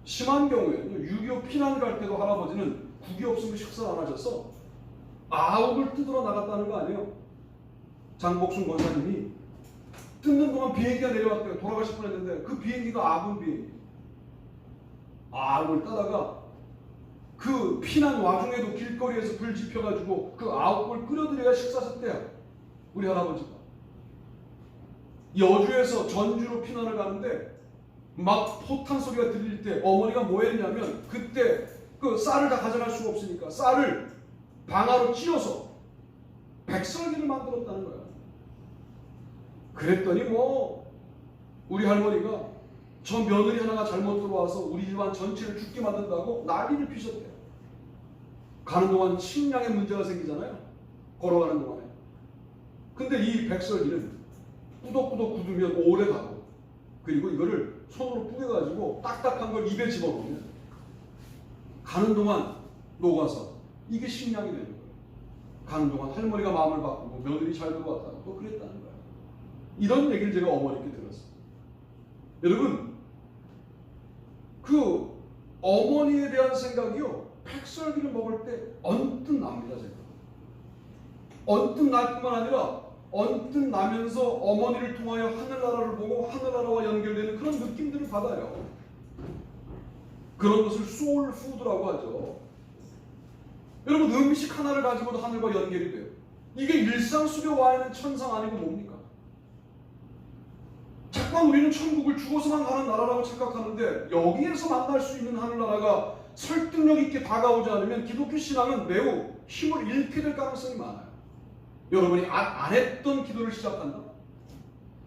심한 경우에는 6.25 피난 갈 때도 할아버지는 국이 없으면 식사를 안 하셔서 아욱을 뜯으러 나갔다는 거 아니에요. 장복순 권사님이 뜯는 동안 비행기가 내려왔대요. 돌아가실 뻔했는데 그 비행기가 아군 비행기. 아욱을 따다가 그 피난 와중에도 길거리에서 불 지펴가지고 그 아욱을 끓여드려야 식사하셨대요. 우리 할아버지가. 여주에서 전주로 피난을 가는데 막 포탄 소리가 들릴 때 어머니가 뭐 했냐면 그때 그 쌀을 다 가져갈 수가 없으니까 쌀을 방아로 찧어서 백설기를 만들었다는 거야. 그랬더니 뭐 우리 할머니가 저 며느리 하나가 잘못 들어와서 우리 집안 전체를 죽게 만든다고 난리를 피셨대요. 가는 동안 식량에 문제가 생기잖아요. 걸어가는 동안에. 근데 이 백설기는 꾸덕꾸덕 굳으면 오래 가고 그리고 이거를 손으로 뿌려가지고 딱딱한 걸 입에 집어넣으면 가는 동안 녹아서 이게 식량이 되는 거예요. 가는 동안 할머니가 마음을 바꾸고 며느리 잘 들어왔다고 또 그랬다는 거예요. 이런 얘기를 제가 어머니께 들었어요. 여러분 그 어머니에 대한 생각이요 백설기를 먹을 때 언뜻 납니다. 제가 언뜻 날 뿐만 아니라 언뜻 나면서 어머니를 통하여 하늘나라를 보고 하늘나라와 연결되는 그런 느낌들을 받아요. 그런 것을 소울푸드라고 하죠. 여러분 음식 하나를 가지고도 하늘과 연결이 돼요. 이게 일상 속에 와 있는 천상 아니고 뭡니까? 자꾸만 우리는 천국을 죽어서만 가는 나라라고 착각하는데 여기에서 만날 수 있는 하늘나라가 설득력 있게 다가오지 않으면 기독교 신앙은 매우 힘을 잃게 될 가능성이 많아요. 여러분이 안 했던 기도를 시작한다.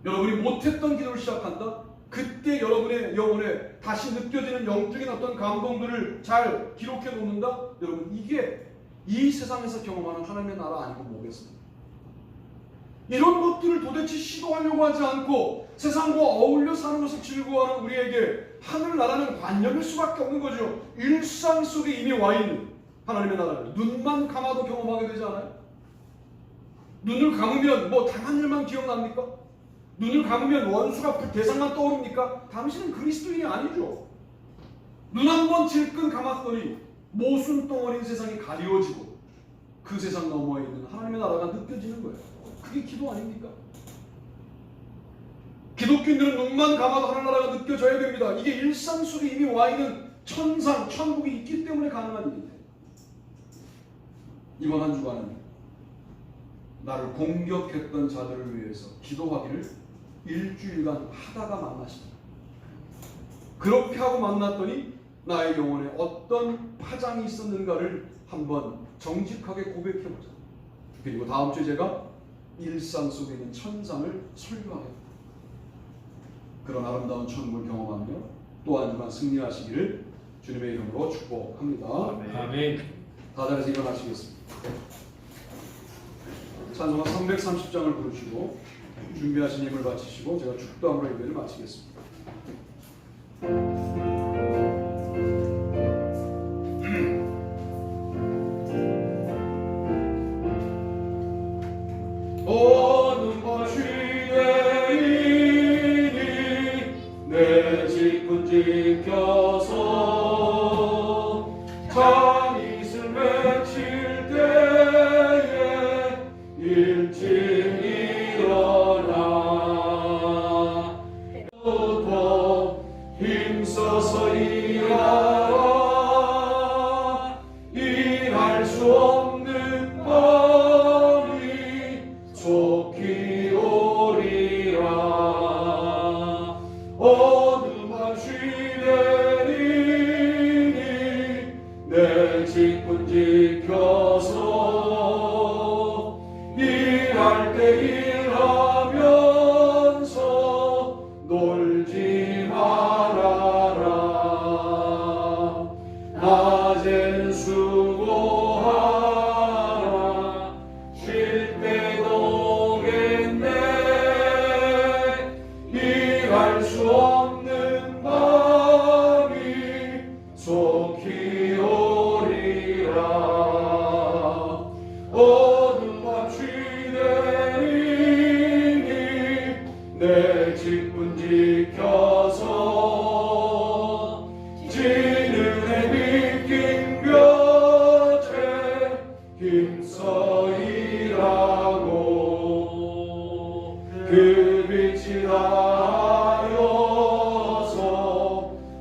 여러분이 못했던 기도를 시작한다. 그때 여러분의 영혼에 다시 느껴지는 영적인 어떤 감동들을 잘 기록해 놓는다. 여러분 이게 이 세상에서 경험하는 하나님의 나라 아니고 뭐겠습니까? 이런 것들을 도대체 시도하려고 하지 않고 세상과 어울려 사는 것을 즐거워하는 우리에게 하늘나라는 관념일 수밖에 없는 거죠. 일상 속에 이미 와 있는 하나님의 나라를 눈만 감아도 경험하게 되지 않아요? 눈을 감으면 뭐 당한 일만 기억납니까? 눈을 감으면 원수가 대상만 떠오릅니까? 당신은 그리스도인이 아니죠. 눈 한 번 질끈 감았더니 모순 덩어리인 세상이 가리워지고 그 세상 너머에 있는 하나님의 나라가 느껴지는 거예요. 그게 기도 아닙니까? 기독교인들은 눈만 감아도 하늘나라가 느껴져야 됩니다. 이게 일상 속에 이미 와 있는 천상, 천국이 있기 때문에 가능한 일인데 이번 한 주간은 나를 공격했던 자들을 위해서 기도하기를 일주일간 하다가 만나십니다. 그렇게 하고 만났더니 나의 영혼에 어떤 파장이 있었는가를 한번 정직하게 고백해보자. 그리고 다음 주에 제가 일상 속에 있는 천상을 설교하겠다. 그런 아름다운 천국을 경험하며 또 한 주간 승리하시기를 주님의 이름으로 축복합니다. 아멘. 다 자리에서 일어나시겠습니다. 찬송가 330장을 부르시고 준비하신 힘을 바치시고 제가 축도함으로 예배를 마치겠습니다. 어느 것이 내리니 내 직분 지켜서 장이슬 맺힐 때에 일찍 일어나 더 힘써서 일하라 일할 수 없는 마음이 속히 오리라 어둠만 쉬내리니 내 직분 지켜서 일할 때 일하면서 놀지 말아라 낮엔 수고하라 쉴 때도 오겠네 일할 수 없는 마음이 속히 오리라 어느 밤 쉬내리니 내 직분 지켜서 지는 해 비낀 볕에 힘써 일하고 그 빛이 닿아여서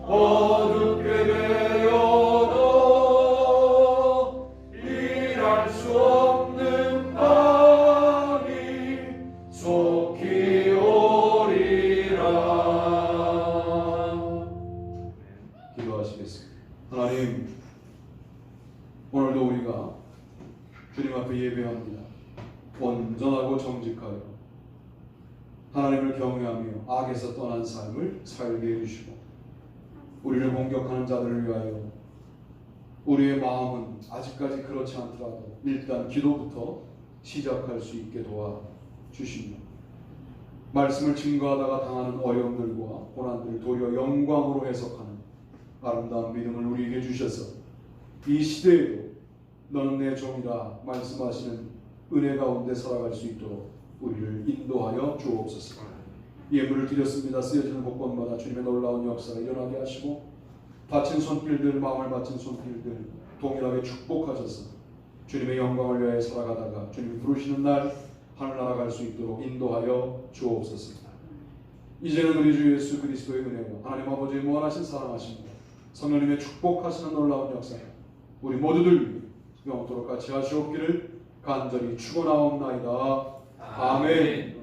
어둡게 되어도 일할 수 없는 밤이 속히 오리라 기도하시겠습니다. 하나님 오늘도 우리가 주님 앞에 예배합니다. 온전하고 정직하여 하나님을 경외하며 악에서 떠난 삶을 살게 해주시고 우리를 공격하는 자들을 위하여 우리의 마음은 아직까지 그렇지 않더라도 일단 기도부터 시작할 수 있게 도와주시며 말씀을 증거하다가 당하는 어려움들과 고난들을 도리어 영광으로 해석하는 아름다운 믿음을 우리에게 주셔서 이 시대에도 너는 내 종이라 말씀하시는 은혜 가운데 살아갈 수 있도록 우리를 인도하여 주옵소서. 예물을 드렸습니다. 쓰여지는 곳곳마다 주님의 놀라운 역사가 일어나게 하시고 바친 손길들, 마음을 바친 손길들 동일하게 축복하셔서 주님의 영광을 위하여 살아가다가 주님이 부르시는 날 하늘나라 갈 수 있도록 인도하여 주옵소서. 이제는 우리 주 예수 그리스도의 은혜와 하나님 아버지의 무한하신 사랑하심과 성령님의 축복하시는 놀라운 역사 우리 모두들 영원토록 같이 하시옵기를 간절히 축원하옵나이다. 아멘.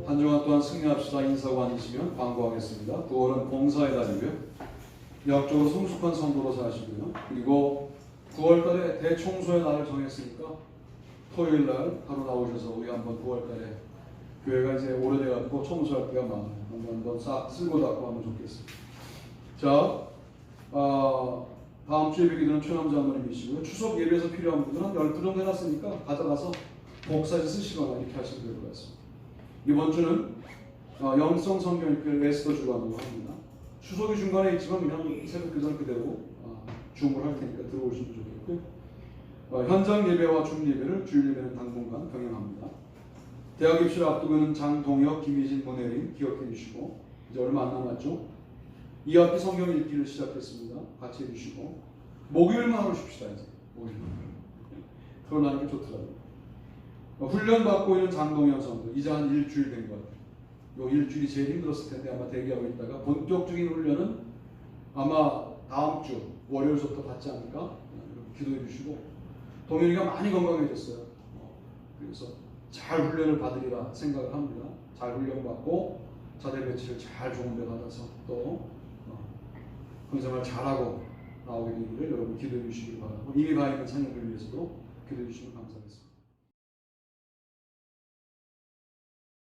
한 주간 또한 승리합시다 인사가 아니시면 광고하겠습니다. 9월은 봉사의 달이고요. 역적으로 성숙한 성도로 사시고요. 그리고 9월달에 대청소의 날을 정했으니까 토요일날 하루 나오셔서 우리 한번 9월달에 교회가 이제 오래돼가지고 청소할 때가 많아요. 한번 싹 쓸고 닦고 하면 좋겠습니다. 자, 다음 주에 뵙게 되는 최남자 장로님이시고요. 추석 예배에서 필요한 분들은 한 10분 정도 해놨으니까 가져가서 복사해서 쓰시거나 이렇게 하시면 될 것 같습니다. 이번 주는 영성 성경 읽기를 에스더 주간으로 합니다. 추석이 중간에 있지만 그냥 새벽 기도는 그대로 줌을 할 테니까 들어오시면 좋겠고요. 현장 예배와 줌 예배를 주일 예배는 당분간 병행합니다. 대학 입시를 앞두고 있는 장동혁, 김희진, 문혜림 기억해 주시고 이제 얼마 안 남았죠. 2학기 성경 읽기를 시작했습니다. 같이 해주시고 목요일만 하루 쉽시다. 이제 목요일만 그러나는 게 좋더라고요. 훈련 받고 있는 장동현 선수 이제 한 일주일 된 것 같아요. 요 일주일이 제일 힘들었을 텐데 아마 대기하고 있다가 본격적인 훈련은 아마 다음 주 월요일부터 받지 않을까 기도해 주시고 동현이가 많이 건강해졌어요. 그래서 잘 훈련을 받으리라 생각을 합니다. 잘 훈련 받고 자대 배치를 잘 좋은 데 받아서 또 군생활 잘하고 나오게 되기를 여러분 기도해 주시기 바라고 이미 가 있는 상인들 위해서도 기도해 주시면 감사하겠습니다.